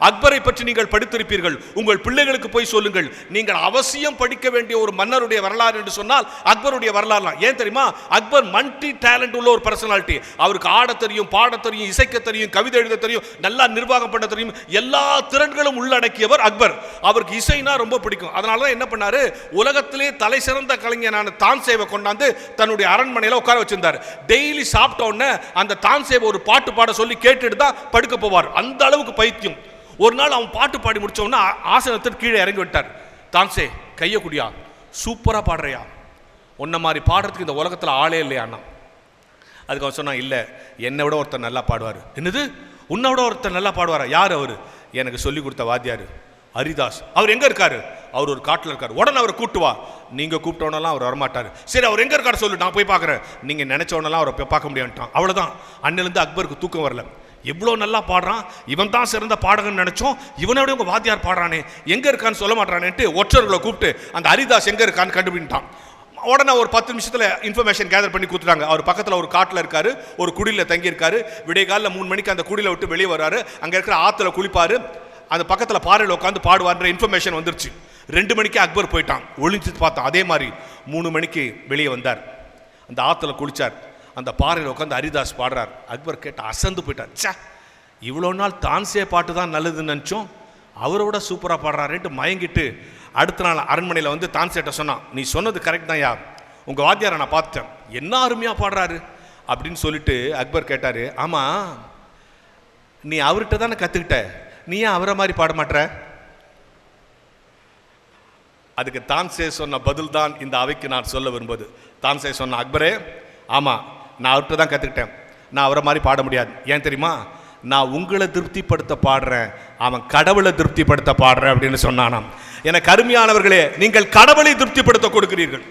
அக்பரை பற்றி நீங்கள் படித்திருப்பீர்கள், உங்கள் பிள்ளைகளுக்கு போய் சொல்லுங்கள். நீங்கள் அவசியம் படிக்க வேண்டிய ஒரு மன்னருடைய வரலாறு என்று சொன்னால் அக்பருடைய வரலாறு. ஏன் தெரியுமா? அக்பர் மல்டி டேலண்ட் உள்ள ஒரு பர்சனாலிட்டி. அவருக்கு ஆட தெரியும், பாட தெரியும், இசைக்க தெரியும், கவிதை எழுத தெரியும், நல்லா நிர்வாகம் பண்ண தெரியும், எல்லா திறன்களும் உள்ளடக்கியவர் அக்பர். அவருக்கு இசைனா ரொம்ப பிடிக்கும். அதனால தான் என்ன பண்ணாரு, உலகத்திலே தலை சிறந்த கலைஞனான தான்சேவை கொண்டாந்து தன்னுடைய அரண்மனையில் உட்கார வச்சிருந்தார். டெய்லி சாப்பிட்ட உடனே அந்த தான்சேவை ஒரு பாட்டு பாட சொல்லி கேட்டுட்டு தான் படுக்க போவார். அந்த அளவுக்கு பைத்தியம். ஒரு நாள் அவன் பாட்டு பாடி முடிச்ச உடனே ஆசனத்தில் கீழே இறங்கி விட்டார். தான்சே, கைய குடியா, சூப்பரா பாடுறியா, உன்ன மாதிரி பாடுறதுக்கு இந்த உலகத்தில் ஆளே இல்லையாண்ணா. அதுக்கு அவன் சொன்னான், இல்லை, என்னை விட ஒருத்தர் நல்லா பாடுவார். என்னது, உன்னை விட ஒருத்தர் நல்லா பாடுவாரா? யார் அவர்? எனக்கு சொல்லி கொடுத்த வாத்தியார் ஹரிதாஸ். அவர் எங்க இருக்காரு? அவர் ஒரு காட்டில் இருக்காரு. உடனே அவரை கூட்டுவா. நீங்க கூப்பிட்டவனெல்லாம் அவர் வரமாட்டாரு. சரி, அவர் எங்க இருக்காரு சொல்லு, நான் போய் பார்க்குறேன். நீங்க நினைச்சவனெல்லாம் அவரை போய் பார்க்க முடியான்ட்டான். அவ்வளோதான். அன்னிலிருந்து அக்பருக்கு தூக்கம் வரல. எவ்வளோ நல்லா பாடுறான், இவன் தான் சிறந்த பாடகன் நினைச்சோம், இவனோட உங்க வாத்தியார் பாடுறானே, எங்க இருக்கான்னு சொல்ல மாட்டானேன்ட்டு ஒற்றர்களை கூப்பிட்டு அந்த ஹரிதாஸ் எங்க இருக்கான்னு கண்டுபிடிட்டான். உடனே ஒரு 10 நிமிஷத்தில் இன்ஃபர்மேஷன் கேதர் பண்ணி கொடுத்துட்டாங்க. அவர் பக்கத்தில் ஒரு காட்டில் இருக்காரு, ஒரு குடியில் தங்கியிருக்காரு. விடிய காலில் 3 மணிக்கு அந்த குடியில் விட்டு வெளியே வர்றாரு. அங்கே இருக்கிற ஆற்றுல குளிப்பாரு, அந்த பக்கத்தில் பாறையில் உட்காந்து பாடுவார்ன்ற இன்ஃபர்மேஷன் வந்துருச்சு. 2 மணிக்கு அக்பர் போயிட்டான், ஒளிஞ்சு பார்த்தான். அதே மாதிரி 3 மணிக்கு வெளியே வந்தார், அந்த ஆற்றுல குளிச்சார், அந்த பாறையில் உட்காந்து ஹரிதாஸ் பாடுறார். அக்பர் கேட்டு அசந்து போயிட்டார். சே, இவ்வளோ நாள் தான்சே பாட்டு தான் நல்லதுன்னு நினச்சோம், அவரோட சூப்பராக பாடுறாருன்ட்டு மயங்கிட்டு அடுத்த நாள் அரண்மனையில் வந்து தான்சேட்ட சொன்னான், நீ சொன்னது கரெக்ட் தான் யா, உங்கள் வாத்தியாரை நான் பார்த்துட்டேன், என்ன அருமையாக பாடுறாரு அப்படின்னு சொல்லிட்டு அக்பர் கேட்டார், ஆமாம், நீ அவர்கிட்ட தானே கற்றுக்கிட்ட, நீ ஏன் அவரை மாதிரி பாட மாட்டற? அதுக்கு தான்சே சொன்ன பதில் தான் இந்த அவைக்கு நான் சொல்ல விரும்புவது. தான்சே சொன்ன, அக்பரே, ஆமாம், நான் அவர்கிட்ட தான் கற்றுக்கிட்டேன், நான் அவரை மாதிரி பாட முடியாது. ஏன் தெரியுமா? நான் உங்களை திருப்திப்படுத்த பாடுறேன், அவன் கடவுளை திருப்திப்படுத்த பாடுறேன் அப்படின்னு சொன்னானாம். எனக்கு அருமையானவர்களே, நீங்கள் கடவுளை திருப்திப்படுத்த கொடுக்கிறீர்கள்.